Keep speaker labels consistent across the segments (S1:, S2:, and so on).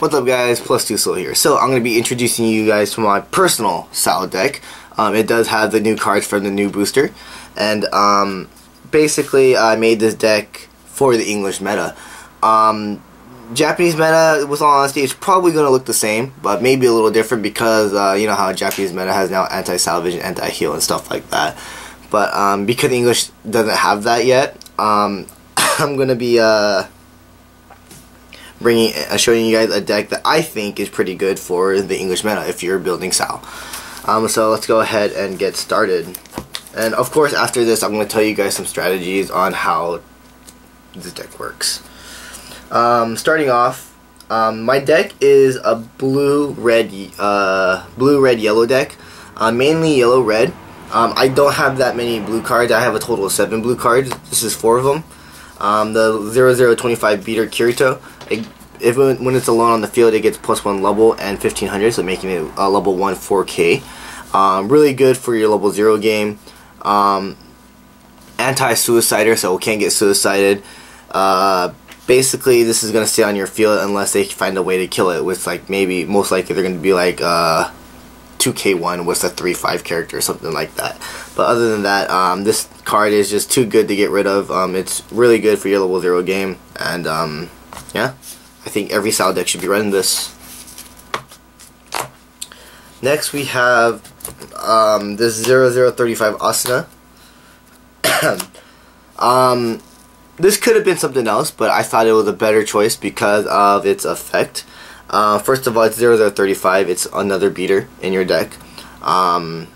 S1: What's up guys, Plus2 Soul here. So I'm going to be introducing you guys to my personal SAO deck. It does have the new cards from the new booster. And basically I made this deck for the English meta. Japanese meta, with all honesty, it's probably going to look the same, but maybe a little different because you know how Japanese meta has now anti-salvage and anti-heal and stuff like that. But because English doesn't have that yet, I'm going to be showing you guys a deck that I think is pretty good for the English meta if you're building SAO. So let's go ahead and get started. And of course after this I'm going to tell you guys some strategies on how this deck works. Starting off, my deck is a blue-red yellow deck, mainly yellow-red. I don't have that many blue cards. I have a total of 7 blue cards. This is 4 of them. The 0025 beater Kirito, when it's alone on the field, it gets +1 level and 1500, so making it a level 1 4K. Really good for your level 0 game. Anti-suicider, so it can't get suicided. Basically, this is going to stay on your field unless they find a way to kill it with, like, maybe, most likely they're going to be like 2K1 with a 3-5 character or something like that. But other than that, this card is just too good to get rid of. It's really good for your level 0 game, and yeah, I think every SAO deck should be running this. Next we have this 0035 Asuna. This could have been something else, but I thought it was a better choice because of its effect. First of all, it's 0035. It's another beater in your deck. The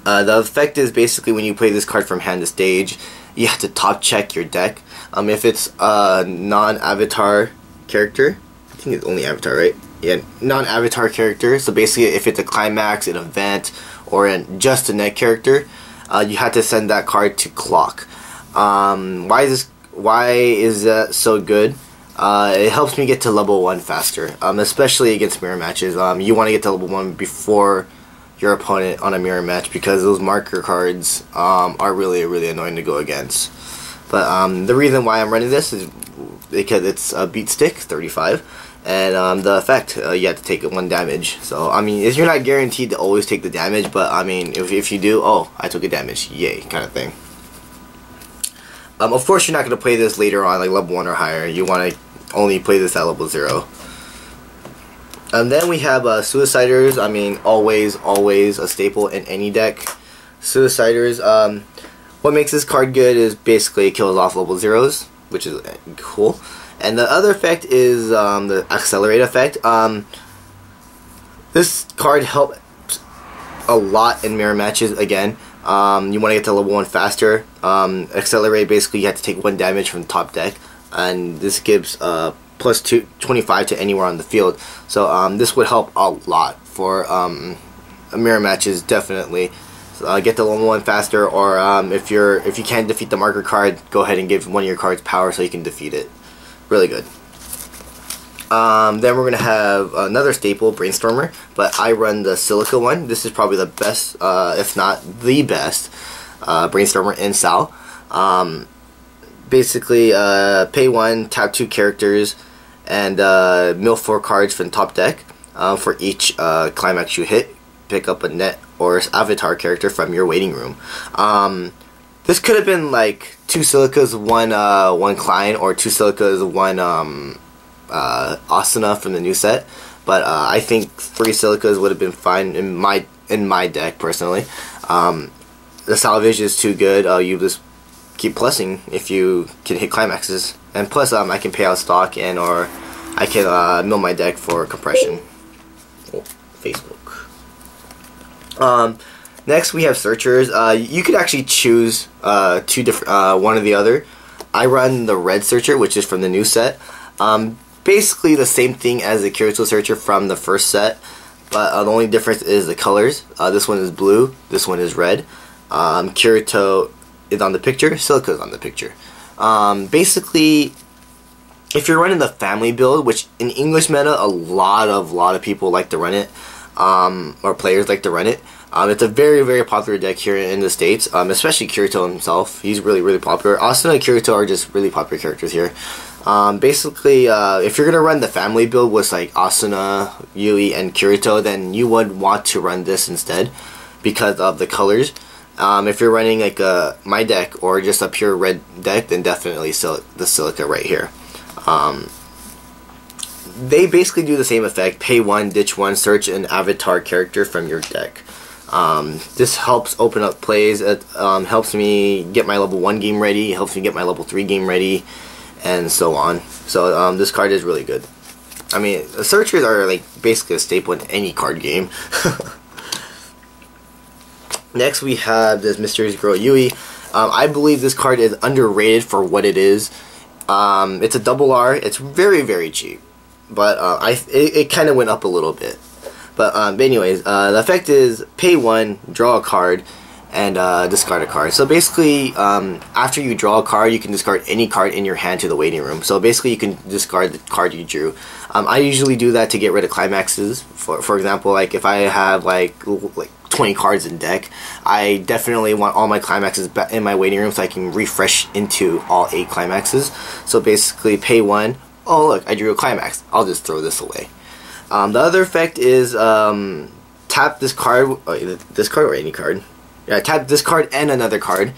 S1: effect is basically when you play this card from hand to stage, you have to top check your deck. If it's a non-avatar character, I think it's only avatar, right? Yeah, non-avatar character. So basically, if it's a climax, an event, or just a net character, you have to send that card to clock. Why is that so good? It helps me get to level 1 faster, especially against mirror matches. You want to get to level 1 before your opponent on a mirror match because those marker cards are really annoying to go against. But the reason why I'm running this is because it's a beat stick 35, and the effect you have to take 1 damage. So I mean, you're not guaranteed to always take the damage, but I mean, if you do, oh, I took a damage, yay, kind of thing. Of course, you're not going to play this later on, like level 1 or higher. You want to only play this at level 0. And then we have Suiciders. I mean, always a staple in any deck. Suiciders, what makes this card good is basically it kills off level 0s, which is cool. And the other effect is the Accelerate effect. This card helps a lot in mirror matches again. You want to get to level 1 faster. Accelerate, basically you have to take 1 damage from the top deck, and this gives plus 25 to anywhere on the field. So this would help a lot for mirror matches, definitely. So, get to level 1 faster, or if you can't defeat the marker card, go ahead and give one of your cards power so you can defeat it. Really good. Then we're going to have another staple, Brainstormer, but I run the Silica one. This is probably the best, if not the best, Brainstormer in SAO. Basically, pay 1, tap 2 characters, and mill 4 cards from the top deck. For each climax you hit, pick up a net or avatar character from your waiting room. This could have been like 2 Silicas, 1 Klein, or 2 Silicas, 1 Asuna from the new set, but I think 3 Silicas would have been fine in my deck personally. The salvage is too good. You just keep plussing if you can hit climaxes, and plus I can pay out stock or I can mill my deck for compression. Oh, Facebook. Next we have Searchers. You could actually choose 2 different, one or the other. I run the Red Searcher, which is from the new set. Basically the same thing as the Kirito Searcher from the first set, but the only difference is the colors. This one is blue, this one is red. Kirito is on the picture, Silica is on the picture. Basically, if you're running the family build, which in English meta a lot of people like to run it, or players like to run it. It's a very popular deck here in the States, especially Kirito himself. He's really popular. Asuna and Kirito are just really popular characters here. Basically, if you're gonna run the family build with like Asuna, Yui, and Kirito, then you would want to run this instead because of the colors. If you're running like my deck or just a pure red deck, then definitely the Silica right here. They basically do the same effect: pay 1, ditch 1, search an avatar character from your deck. This helps open up plays. It helps me get my level 1 game ready, helps me get my level 3 game ready, and so on. So this card is really good. I mean, the searchers are like basically a staple in any card game. Next we have this Mysterious Girl Yui. I believe this card is underrated for what it is. It's a double R. It's very, very cheap, but it kind of went up a little bit. But anyways, the effect is pay 1, draw a card, and discard a card. So basically, after you draw a card, you can discard any card in your hand to the waiting room. So basically, you can discard the card you drew. I usually do that to get rid of climaxes. For example, like if I have like 20 cards in deck, I definitely want all my climaxes in my waiting room so I can refresh into all 8 climaxes. So basically, pay 1. Oh look, I drew a climax. I'll just throw this away. The other effect is tap this card or any card. Yeah, tap this card and another card,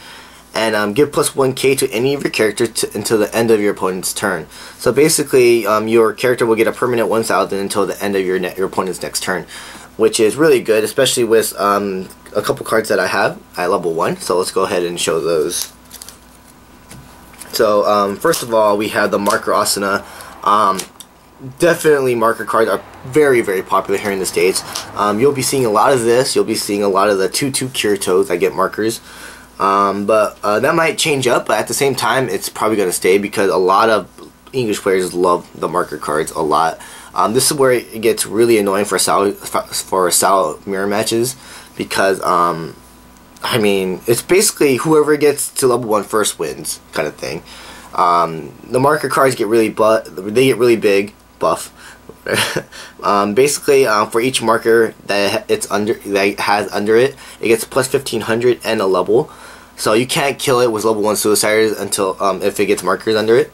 S1: and give plus 1k to any of your characters until the end of your opponent's turn. So basically, your character will get a permanent 1000 until the end of your opponent's next turn, which is really good, especially with a couple cards that I have at level 1. So let's go ahead and show those. So first of all, we have the Marker Asuna. Definitely marker cards are very, very popular here in the States. You'll be seeing a lot of this. You'll be seeing a lot of the 2/2 Kiritos that get markers. But that might change up, but at the same time, it's probably going to stay because a lot of English players love the marker cards a lot. This is where it gets really annoying for SAO mirror matches because, I mean, it's basically whoever gets to level 1 first wins kind of thing. The marker cards get really big. Buff. Basically, for each marker that has under it, it gets plus 1500 and a level. So you can't kill it with level 1 Suiciders until if it gets markers under it.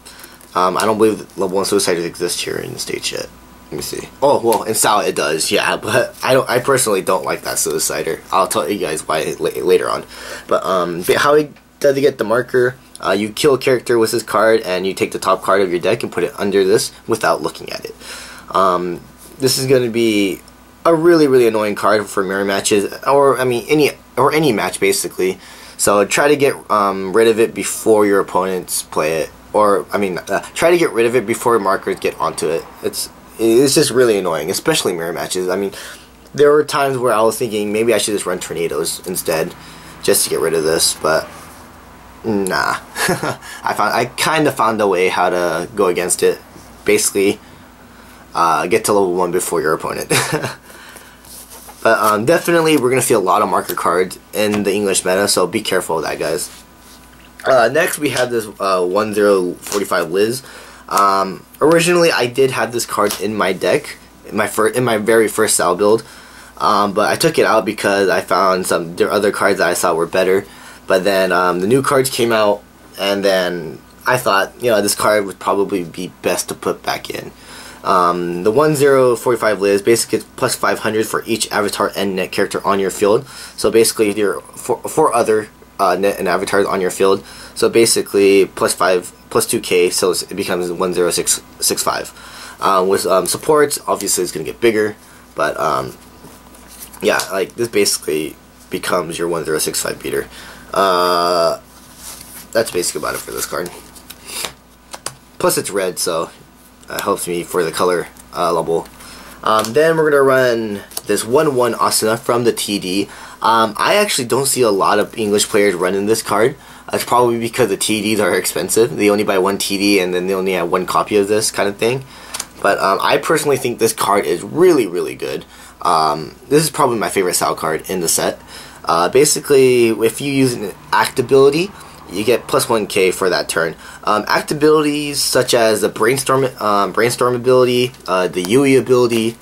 S1: I don't believe level 1 Suiciders exist here in the States yet. Let me see. Oh well, in SAO it does, yeah, but I personally don't like that Suicider. I'll tell you guys why later on. But how does he get the marker? You kill a character with this card, and you take the top card of your deck and put it under this without looking at it. This is going to be a really, really annoying card for mirror matches, or I mean any match basically. So try to get rid of it before your opponents play it, or I mean try to get rid of it before markers get onto it. It's just really annoying, especially mirror matches. I mean, there were times where I was thinking maybe I should just run tornadoes instead, just to get rid of this, but. Nah. I kind of found a way how to go against it. Basically, get to level 1 before your opponent. But definitely, we're going to see a lot of marker cards in the English meta, so be careful of that, guys. Next, we have this 1045 Liz. Originally, I did have this card in my deck, in my very first SAO build, but I took it out because I found some other cards that I thought were better. But then the new cards came out, and then I thought, you know, this card would probably be best to put back in. The 1045 Liz basically gets plus 500 for each avatar and net character on your field. So basically, there are four other net and avatars on your field. So basically, plus 2k, so it becomes 1065. With supports, obviously, it's going to get bigger. But yeah, like this basically becomes your 1065 beater. That's basically about it for this card. Plus it's red, so it helps me for the color level. Then we're gonna run this 1/1 Asuna from the TD. I actually don't see a lot of English players running this card. It's probably because the TDs are expensive. They only buy 1 TD and then they only have 1 copy of this kind of thing. But I personally think this card is really, really good. This is probably my favorite SAO card in the set. Basically, if you use an act ability, you get plus 1k for that turn. Act abilities such as the brainstorm ability, the Yui ability,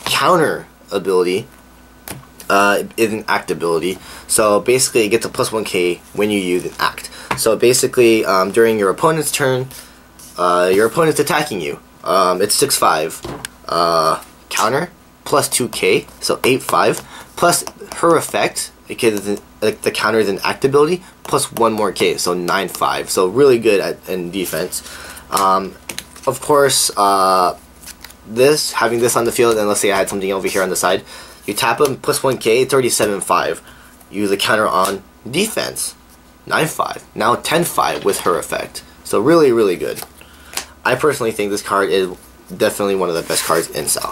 S1: counter ability is an act ability. So basically, it gets a plus 1k when you use an act. So basically, during your opponent's turn, your opponent's attacking you. It's 6/5. Counter plus 2k, so 8/5, plus her effect, because the counter is an act ability, plus 1 more k, so 9/5. So really good in defense. Of course, having this on the field, and let's say I had something over here on the side, you tap him, plus 1k, it's already 7/5. Use a counter on defense, 9/5. Now 10/5 with her effect. So really, really good. I personally think this card is definitely one of the best cards in SAO.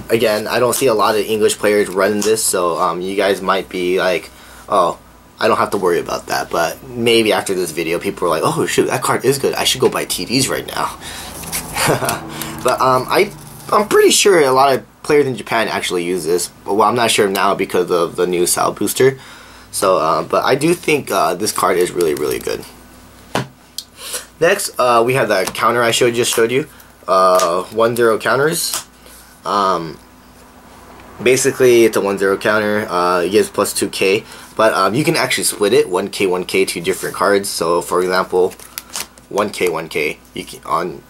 S1: Again, I don't see a lot of English players running this, so you guys might be like, oh, I don't have to worry about that. But maybe after this video, people are like, oh shoot, that card is good. I should go buy TDs right now. But I'm pretty sure a lot of players in Japan actually use this. Well, I'm not sure now because of the new SAO booster. So, but I do think this card is really, really good. Next, we have the counter I just showed you. 1/0 counters. Basically, it's a 1/0 counter. It gives plus 2k, but you can actually split it 1k, 1k to different cards. So, for example, 1k, 1k you can, on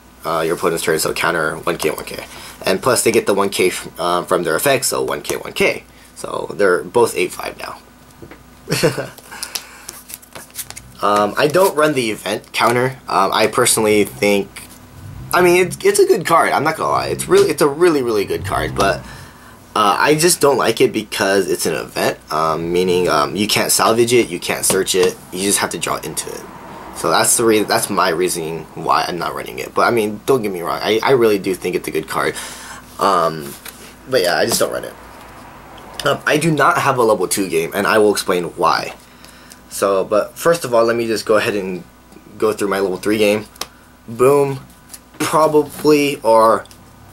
S1: your opponent's turn. So counter 1k, 1k, and plus they get the 1k from their effects. So 1k, 1k. So they're both 8/5 now. I don't run the event counter. I personally think, I mean, it's a good card. I'm not gonna lie. It's a really, really good card. But I just don't like it because it's an event. Meaning you can't salvage it, you can't search it. You just have to draw into it. So that's the reason. That's my reasoning why I'm not running it. But I mean, don't get me wrong. I really do think it's a good card. But yeah, I just don't run it. I do not have a level 2 game, and I will explain why. So, but first of all, let me just go ahead and go through my level 3 game. Boom. Probably or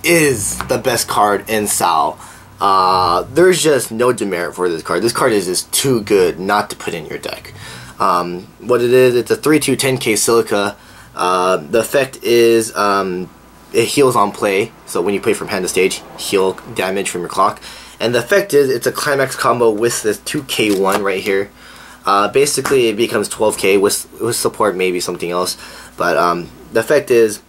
S1: is the best card in SAO. There's just no demerit for this card. This card is just too good not to put in your deck. What it is, it's a 3/2 10k silica. The effect is it heals on play. So when you play from hand to stage, heal damage from your clock. And the effect is, it's a climax combo with this 2k1 right here. Basically, it becomes 12k with support, maybe something else. But the effect is,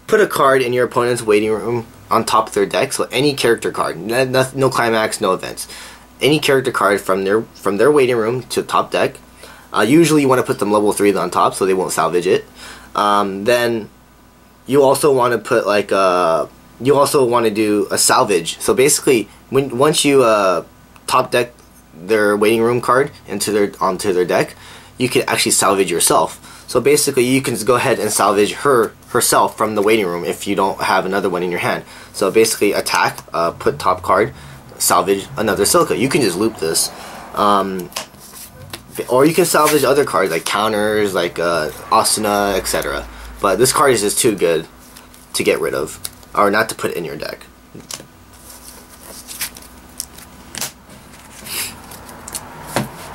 S1: put a card in your opponent's waiting room on top of their deck. So any character card, no climax, no events. Any character card from their waiting room to top deck. Usually you want to put them level 3 on top so they won't salvage it. Then you also want to put like you also want to do a salvage. So basically, once you top deck their waiting room card onto their deck, you can actually salvage yourself. So basically, you can just go ahead and salvage herself from the waiting room if you don't have another one in your hand. So basically, attack, put top card, salvage another silica. You can just loop this. Or you can salvage other cards like counters, like Asuna, etc. But this card is just too good to get rid of, or not to put in your deck.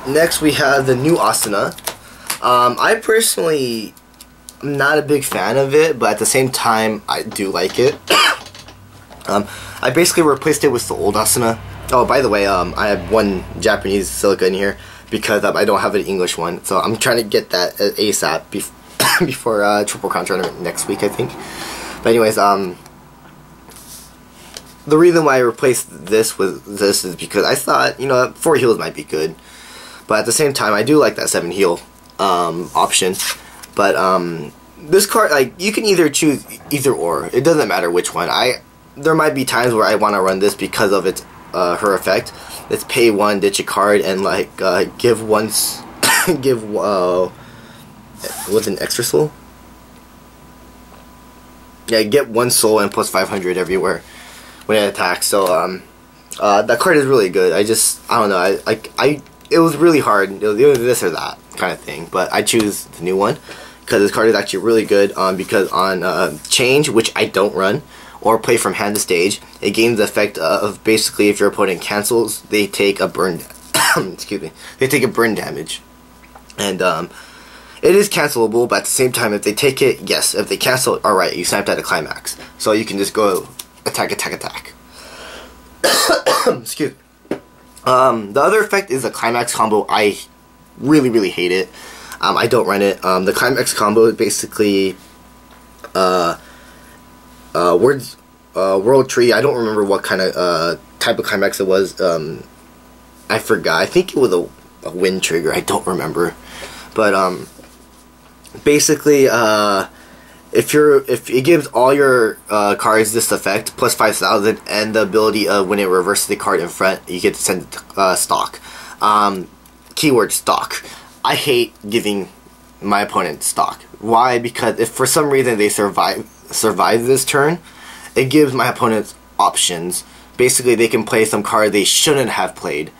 S1: Next, we have the new Astana. I personally am not a big fan of it, but at the same time, I do like it. I basically replaced it with the old Asuna. Oh, by the way, I have one Japanese silica in here because I don't have an English one, so I'm trying to get that ASAP before Triple Crown tournament next week, I think. But anyways, the reason why I replaced this with this is because I thought, 4 heals might be good, but at the same time, I do like that 7 heal option. But this card, like, you can either choose either or. It doesn't matter which one. There might be times where I want to run this because of its her effect. It's pay 1, ditch a card, and like give once, give with an extra soul. Yeah, get 1 soul and plus 500 everywhere when it attacks. So that card is really good. I don't know. It was really hard. It was either this or that kind of thing. But I choose the new one because this card is actually really good. Because on change, which I don't run, or play from hand to stage, it gains the effect of basically if your opponent cancels, they take a burn. Excuse me. They take a burn damage, and it is cancelable. But at the same time, if they take it, yes. If they cancel it, all right, you sniped at a climax. So you can just go attack, attack, attack. Excuse me. The other effect is a climax combo. I really, really hate it. I don't run it. The climax combo is basically words, World Tree. I don't remember what kind of type of climax it was. I forgot. I think it was a wind trigger. I don't remember. But basically, if it gives all your cards this effect plus 5,000 and the ability of when it reverses the card in front, you get to send it stock. Keyword stock. I hate giving my opponent stock. Why? Because if for some reason they survive this turn, it gives my opponents options. Basically, they can play some card they shouldn't have played,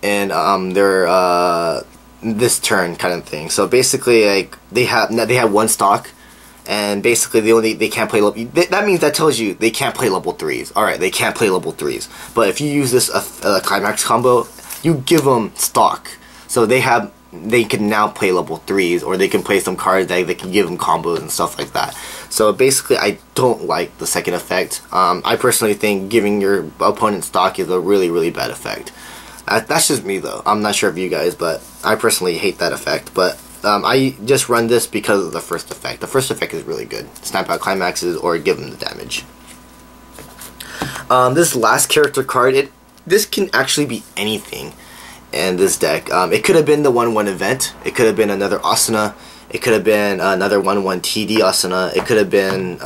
S1: and their this turn kind of thing. So basically, like they have one stock, and basically they can't play level. That means that tells you they can't play level 3s. All right, they can't play level 3s. But if you use this climax combo, you give them stock, so they can now play level 3s, or they can play some cards that they can give them combos and stuff like that. So basically, I don't like the second effect. I personally think giving your opponent stock is a really, really bad effect. That's just me though. I'm not sure of you guys, but I personally hate that effect. But I just run this because of the first effect. The first effect is really good. Snap out climaxes or give them the damage. This last character card, this can actually be anything in this deck. It could have been the 1/1 event. It could have been another Asuna. It could have been another 1/1 TD Asuna. It could have been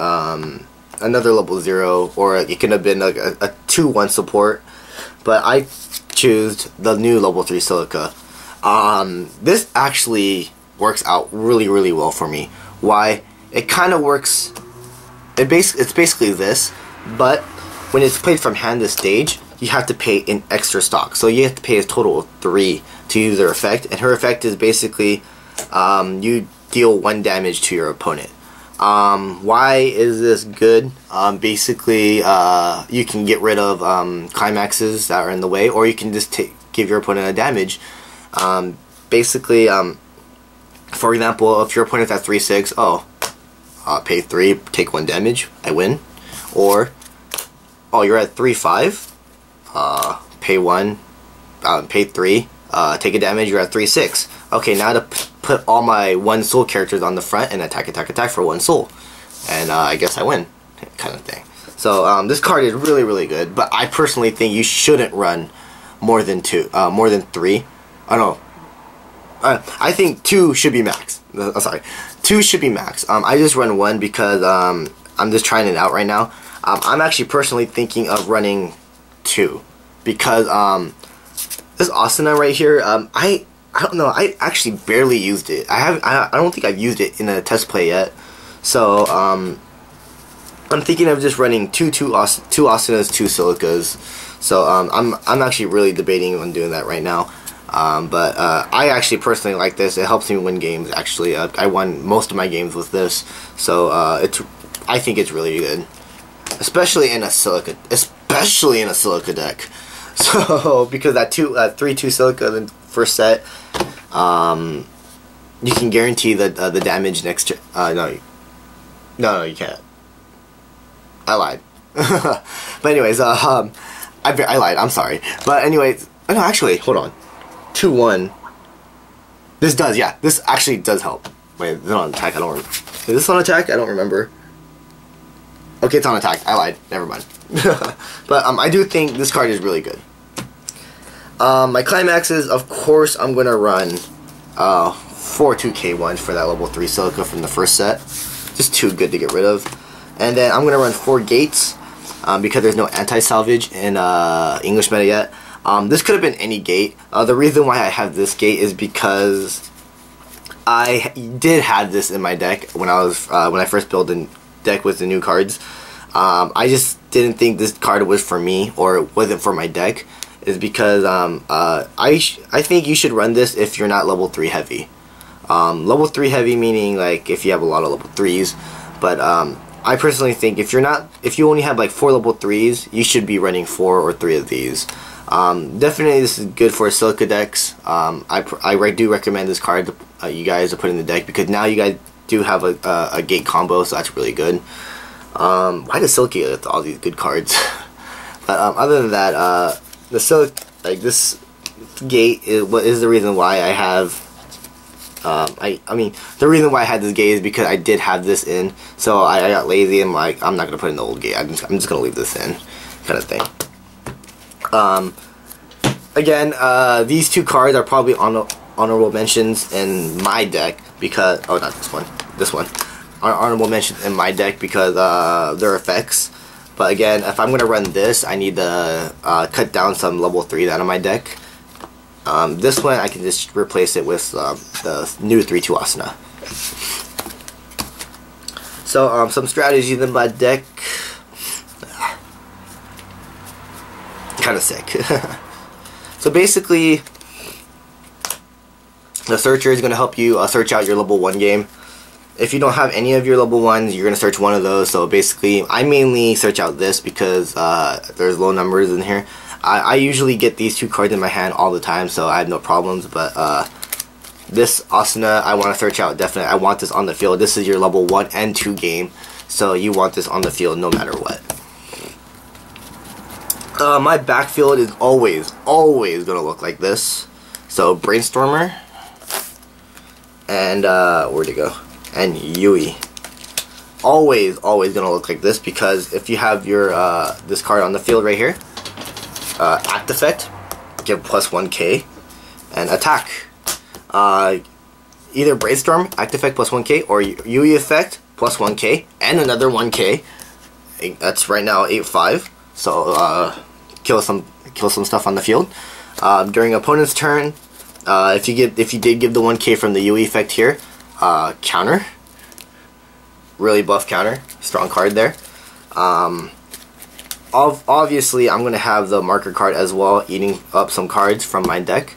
S1: another level 0, or it could have been a 2/1 support. But I choose the new level 3 Silica. This actually works out really, really well for me. Why? It kind of works. It's basically this, but when it's played from hand to stage, you have to pay an extra stock. So you have to pay a total of 3 to use her effect, and her effect is basically you deal 1 damage to your opponent. Why is this good? Basically, you can get rid of climaxes that are in the way, or you can just give your opponent a damage. Basically, for example, if your opponent's at 3/6, pay 3, take 1 damage, I win. Or, you're at 3/5, pay 1, pay 3, take a damage, you're at 3/6. Okay, now to put all my 1 soul characters on the front and attack for 1 soul. And I guess I win, kind of thing. So this card is really, really good, but I personally think you shouldn't run more than 3. I don't know. I think 2 should be max. Sorry, 2 should be max. I just run 1 because I'm just trying it out right now. I'm actually personally thinking of running 2 because this Asuna right here, I don't know. I actually barely used it. I don't think I've used it in a test play yet. So I'm thinking of just running two Asunas, 2 Silicas. So I'm actually really debating on doing that right now. But I actually personally like this. It helps me win games. Actually, I won most of my games with this. So I think it's really good, especially in a Silica deck. So because that 3/2 Silica in the first set, you can guarantee the damage next turn. No, you can't. I lied. But anyways, I lied. I'm sorry. But anyways, no, actually, hold on. 2/1. This does, yeah. This actually does help. Wait, is it on attack? Is this on attack? I don't remember. Okay, it's on attack. I lied. Never mind. But I do think this card is really good. My climaxes, of course, I'm gonna run 4 2K1s for that level 3 Silica from the first set. Just too good to get rid of. And then I'm gonna run 4 gates because there's no anti-salvage in English meta yet. This could have been any gate. The reason why I have this gate is because I did have this in my deck when I first built the deck with the new cards. I just didn't think this card was for me, or it wasn't for my deck. Is because I think you should run this if you're not level 3 heavy. Level 3 heavy meaning like if you have a lot of level 3s. But I personally think if you only have like 4 level 3s, you should be running 4 or 3 of these. Definitely this is good for Silica decks. I do recommend this card to you guys to put in the deck because now you guys do have a gate combo, so that's really good. Why does Silica get all these good cards? But other than that, this gate is the reason why I have I mean, the reason why I had this gate is because I did have this in, so I got lazy and like, I'm not gonna put in the old gate. I'm just gonna leave this in, kind of thing. Again, these two cards are probably honorable mentions in my deck because, oh, not this one are honorable mentions in my deck because their effects. But again, if I'm gonna run this, I need to cut down some level 3s out of my deck. This one I can just replace it with the new 3/2 Asuna. So some strategies in my deck. Kind of sick. So basically, the searcher is going to help you search out your level 1 game. If you don't have any of your level 1s, you're going to search one of those. So basically, I mainly search out this because there's low numbers in here. I usually get these two cards in my hand all the time, so I have no problems. But this Asuna, I want to search out definitely. I want this on the field. This is your level 1 and 2 game, so you want this on the field no matter what. My backfield is always gonna look like this. So Brainstormer and where'd it go? And Yui. Always gonna look like this because if you have your this card on the field right here, act effect, give plus 1k, and attack. Either Brainstorm, act effect plus 1k, or Yui effect plus 1k and another 1k. That's right now 8/5. So kill some stuff on the field. During opponent's turn, if you did give the 1k from the Yui effect here, counter. Really buff counter. Strong card there. Obviously, I'm gonna have the marker card as well, eating up some cards from my deck.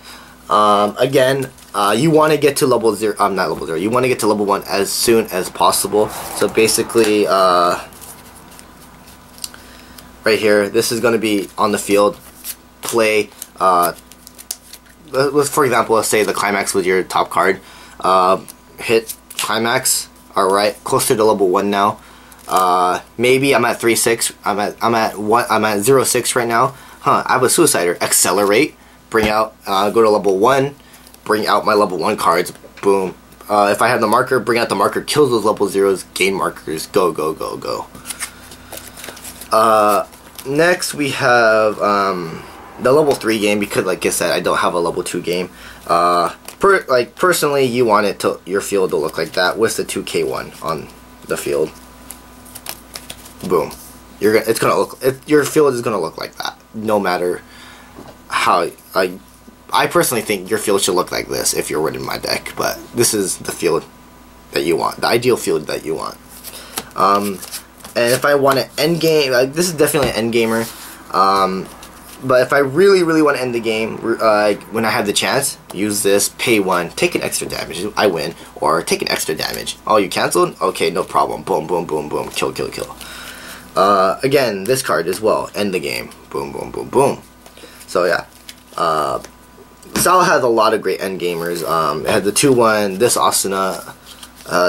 S1: Again, you want to get to level 0. Not level 0. You want to get to level 1 as soon as possible. So basically, right here, this is going to be on the field. Play, for example, let's say the climax was your top card. Hit climax. Alright, closer to level 1 now. Maybe I'm at 3/6. I'm at 0/6 right now. I have a Suicider. Accelerate. Bring out, go to level 1. Bring out my level 1 cards. Boom. If I have the marker, bring out the marker. Kills those level 0s. Gain markers. Go. Next we have the level 3 game because, like I said, I don't have a level 2 game. Personally, you want your field to look like that with the 2k1 on the field. Boom. Your field is gonna look like that, no matter how. I personally think your field should look like this if you're winning my deck, but this is the field that you want, the ideal field that you want. And if I want to end game, this is definitely an end gamer. But if I really want to end the game, when I have the chance, use this, pay 1, take an extra damage, I win, or take an extra damage. Oh, you canceled? Okay, no problem. Boom, kill. Again, this card as well, end the game. Boom. So yeah, SAO has a lot of great end gamers. It had the 2/1, this Asuna,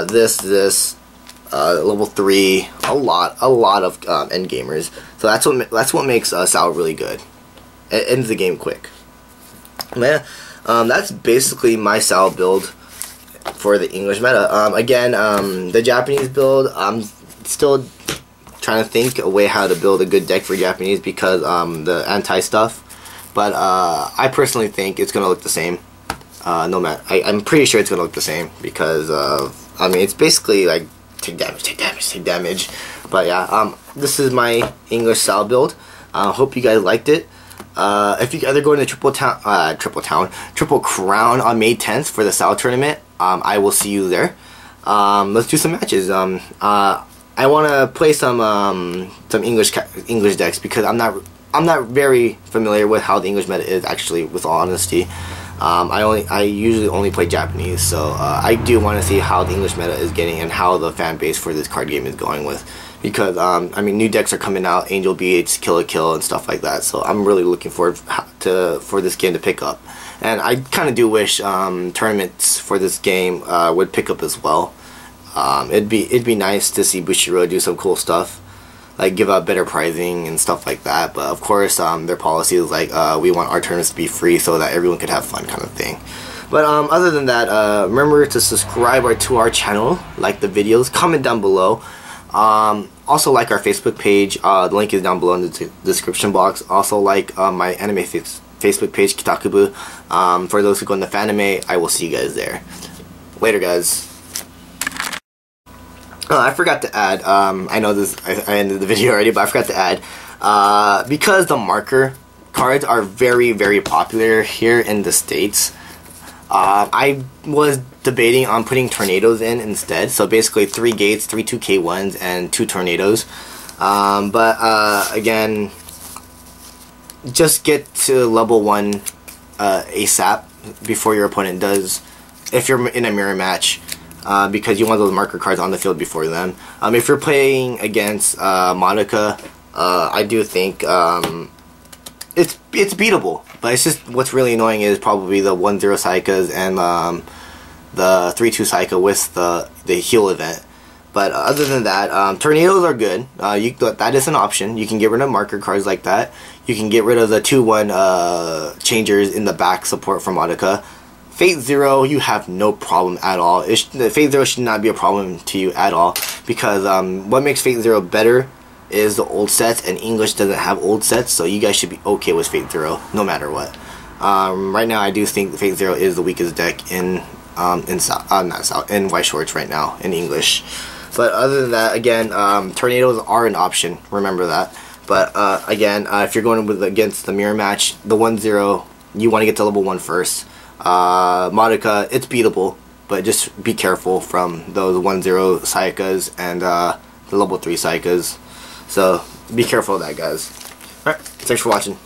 S1: this level 3, a lot of end gamers. So that's what makes SAO really good. It ends the game quick. Man, that's basically my SAO build for the English meta. Again, the Japanese build, I'm still trying to think a way how to build a good deck for Japanese because the anti stuff. But I personally think it's gonna look the same. No matter, I'm pretty sure it's gonna look the same because I mean, it's basically like take damage. But yeah, this is my English SAO build. Hope you guys liked it. If you guys are going to Triple Crown on May 10th for the SAO tournament, I will see you there. Let's do some matches. I want to play some English decks because I'm not very familiar with how the English meta is actually, with all honesty. I usually only play Japanese, so I do want to see how the English meta is getting and how the fan base for this card game is going with. Because I mean, new decks are coming out, Angel Beats, Kill a Kill, and stuff like that. So I'm really looking forward for this game to pick up. And I kind of do wish tournaments for this game would pick up as well. It'd be nice to see Bushiroad do some cool stuff, like give out better pricing and stuff like that. But of course, their policy is like we want our tournaments to be free so that everyone could have fun, kind of thing. But other than that, remember to subscribe to our channel, like the videos, comment down below. Also like our Facebook page. The link is down below in the description box. Also like my anime Facebook page, Kitakubu. For those who go into Fanime, I will see you guys there. Later, guys. I forgot to add, I know this, I ended the video already, but I forgot to add, because the marker cards are very, very popular here in the States, I was debating on putting tornadoes in instead. So basically 3 gates, 3 2K1s, and 2 tornadoes. Again, just get to level 1 ASAP before your opponent does, if you're in a mirror match. Because you want those marker cards on the field before them. If you're playing against Monica, I do think it's beatable, but it's just what's really annoying is probably the 1-0 Saikas and the 3-2 Saika with the heal event. But other than that, tornadoes are good. That is an option. You can get rid of marker cards like that. You can get rid of the 2-1 changers in the back support for Monica. Fate Zero, you have no problem at all. Fate Zero should not be a problem to you at all, because what makes Fate Zero better is the old sets, and English doesn't have old sets, so you guys should be okay with Fate Zero no matter what. Right now, I do think Fate Zero is the weakest deck in Weiss Schwarz right now in English. But other than that, again, tornadoes are an option. Remember that. But again, if you're going against the mirror match, the 1-0, you want to get to level 1 first. Monica, it's beatable, but just be careful from those 1-0 Saikas and the level 3 Saikas. So be careful of that, guys. Alright, thanks for watching.